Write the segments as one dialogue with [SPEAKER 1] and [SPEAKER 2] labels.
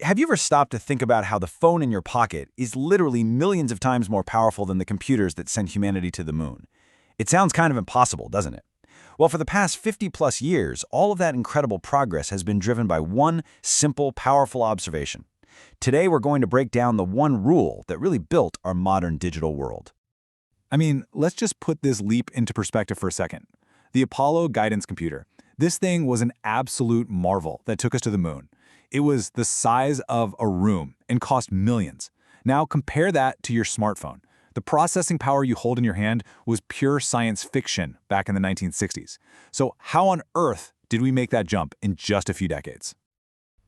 [SPEAKER 1] Have you ever stopped to think about how the phone in your pocket is literally millions of times more powerful than the computers that sent humanity to the moon? It sounds kind of impossible, doesn't it? Well, for the past 50-plus years, all of that incredible progress has been driven by one simple, powerful observation. Today, we're going to break down the one rule that really built our modern digital world.
[SPEAKER 2] I mean, let's just put this leap into perspective for a second. The Apollo guidance computer. This thing was an absolute marvel that took us to the moon. It was the size of a room and cost millions. Now compare that to your smartphone. The processing power you hold in your hand was pure science fiction back in the 1960s. So how on earth did we make that jump in just a few decades?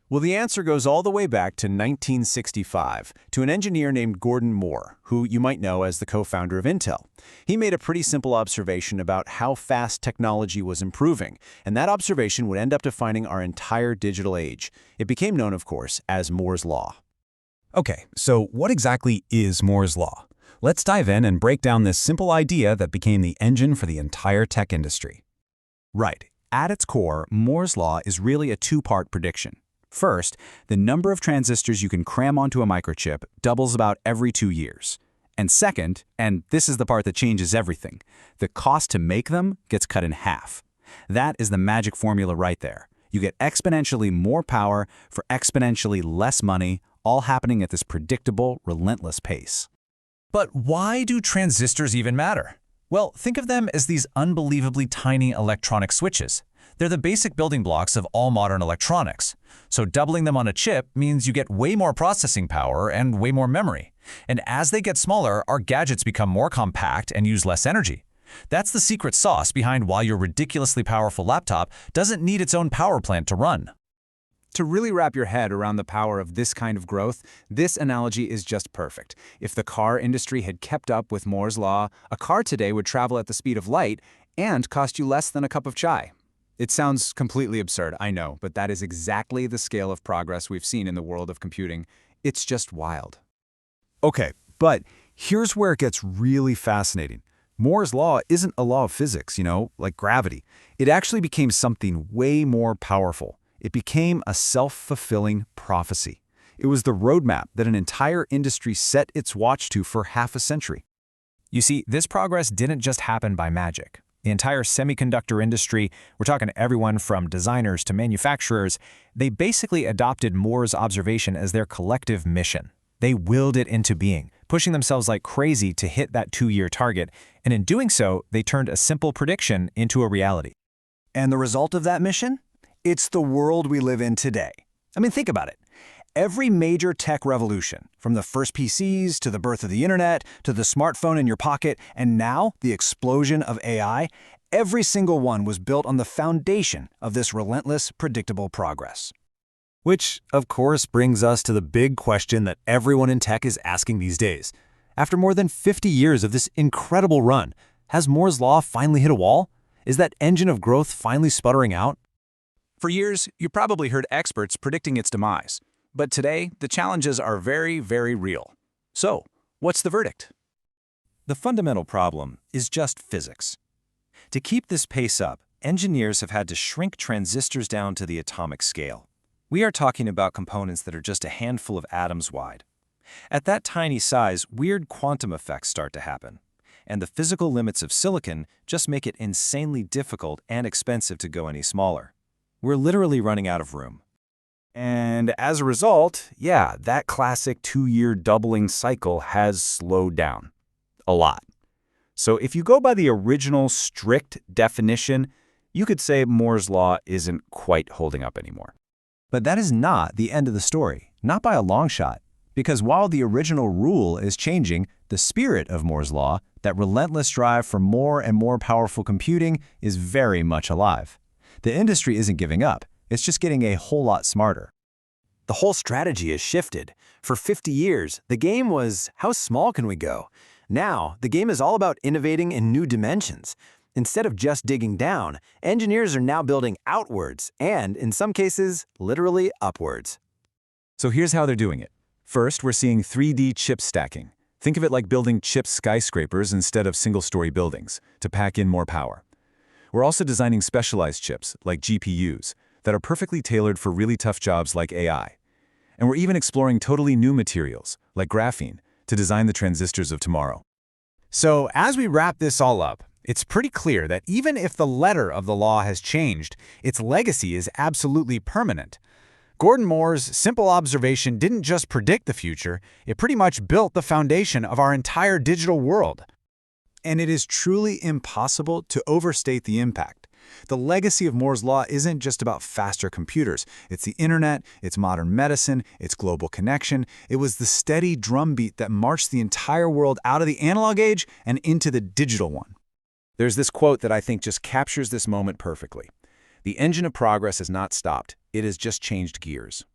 [SPEAKER 3] Well, the answer goes all the way back to 1965, to an engineer named Gordon Moore, who you might know as the co-founder of Intel. He made a pretty simple observation about how fast technology was improving, and that observation would end up defining our entire digital age. It became known, of course, as Moore's Law.
[SPEAKER 4] Okay, so what exactly is Moore's Law? Let's dive in and break down this simple idea that became the engine for the entire tech industry.
[SPEAKER 3] Right. At its core, Moore's Law is really a two-part prediction. First, the number of transistors you can cram onto a microchip doubles about every 2 years. And second, and this is the part that changes everything, the cost to make them gets cut in half. That is the magic formula right there. You get exponentially more power for exponentially less money, all happening at this predictable, relentless pace.
[SPEAKER 4] But why do transistors even matter? Well, think of them as these unbelievably tiny electronic switches. They're the basic building blocks of all modern electronics. So doubling them on a chip means you get way more processing power and way more memory. And as they get smaller, our gadgets become more compact and use less energy. That's the secret sauce behind why your ridiculously powerful laptop doesn't need its own power plant to run.
[SPEAKER 5] To really wrap your head around the power of this kind of growth, this analogy is just perfect. If the car industry had kept up with Moore's Law, a car today would travel at the speed of light and cost you less than a cup of chai. It sounds completely absurd, I know, but that is exactly the scale of progress we've seen in the world of computing. It's just wild.
[SPEAKER 1] Okay, but here's where it gets really fascinating. Moore's Law isn't a law of physics, like gravity. It actually became something way more powerful. It became a self-fulfilling prophecy. It was the roadmap that an entire industry set its watch to for half a century.
[SPEAKER 4] You see, this progress didn't just happen by magic. The entire semiconductor industry, we're talking everyone from designers to manufacturers, they basically adopted Moore's observation as their collective mission. They willed it into being, pushing themselves like crazy to hit that 2-year target, and in doing so, they turned a simple prediction into a reality.
[SPEAKER 3] And the result of that mission? It's the world we live in today. I mean, think about it. Every major tech revolution, from the first PCs to the birth of the internet to the smartphone in your pocket, and now the explosion of AI, every single one was built on the foundation of this relentless, predictable progress.
[SPEAKER 4] Which, of course, brings us to the big question that everyone in tech is asking these days. After more than 50 years of this incredible run, has Moore's Law finally hit a wall? Is that engine of growth finally sputtering out?
[SPEAKER 5] For years, you probably heard experts predicting its demise. But today, the challenges are very, very real. So, what's the verdict?
[SPEAKER 1] The fundamental problem is just physics. To keep this pace up, engineers have had to shrink transistors down to the atomic scale. We are talking about components that are just a handful of atoms wide. At that tiny size, weird quantum effects start to happen. And the physical limits of silicon just make it insanely difficult and expensive to go any smaller. We're literally running out of room. And as a result, that classic 2-year doubling cycle has slowed down. A lot. So if you go by the original strict definition, you could say Moore's Law isn't quite holding up anymore.
[SPEAKER 3] But that is not the end of the story, not by a long shot. Because while the original rule is changing, the spirit of Moore's Law, that relentless drive for more and more powerful computing, is very much alive. The industry isn't giving up. It's just getting a whole lot smarter.
[SPEAKER 6] The whole strategy has shifted. For 50 years, the game was, how small can we go? Now, the game is all about innovating in new dimensions. Instead of just digging down, engineers are now building outwards and, in some cases, literally upwards.
[SPEAKER 2] So here's how they're doing it. First, we're seeing 3D chip stacking. Think of it like building chip skyscrapers instead of single-story buildings to pack in more power. We're also designing specialized chips, like GPUs, that are perfectly tailored for really tough jobs like AI. And we're even exploring totally new materials, like graphene, to design the transistors of tomorrow.
[SPEAKER 5] So, as we wrap this all up, it's pretty clear that even if the letter of the law has changed, its legacy is absolutely permanent. Gordon Moore's simple observation didn't just predict the future, it pretty much built the foundation of our entire digital world.
[SPEAKER 2] And it is truly impossible to overstate the impact. The legacy of Moore's law isn't just about faster computers. It's the internet, it's modern medicine, it's global connection. It was the steady drumbeat that marched the entire world out of the analog age and into the digital one.
[SPEAKER 1] There's this quote that I think just captures this moment perfectly. The engine of progress has not stopped, it has just changed gears.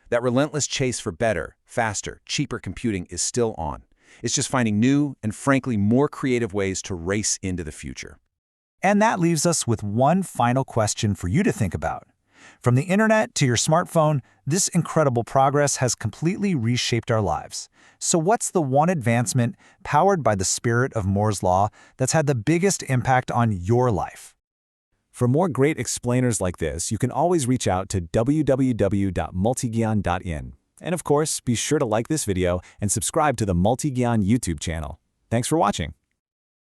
[SPEAKER 1] That relentless chase for better, faster, cheaper computing is still on. It's just finding new and frankly more creative ways to race into the future.
[SPEAKER 3] And that leaves us with one final question for you to think about. From the internet to your smartphone, this incredible progress has completely reshaped our lives. So what's the one advancement powered by the spirit of Moore's law that's had the biggest impact on your life?
[SPEAKER 2] For more great explainers like this, you can always reach out to www.multigyan.in. And of course, be sure to like this video and subscribe to the Multigyan YouTube channel. Thanks for watching.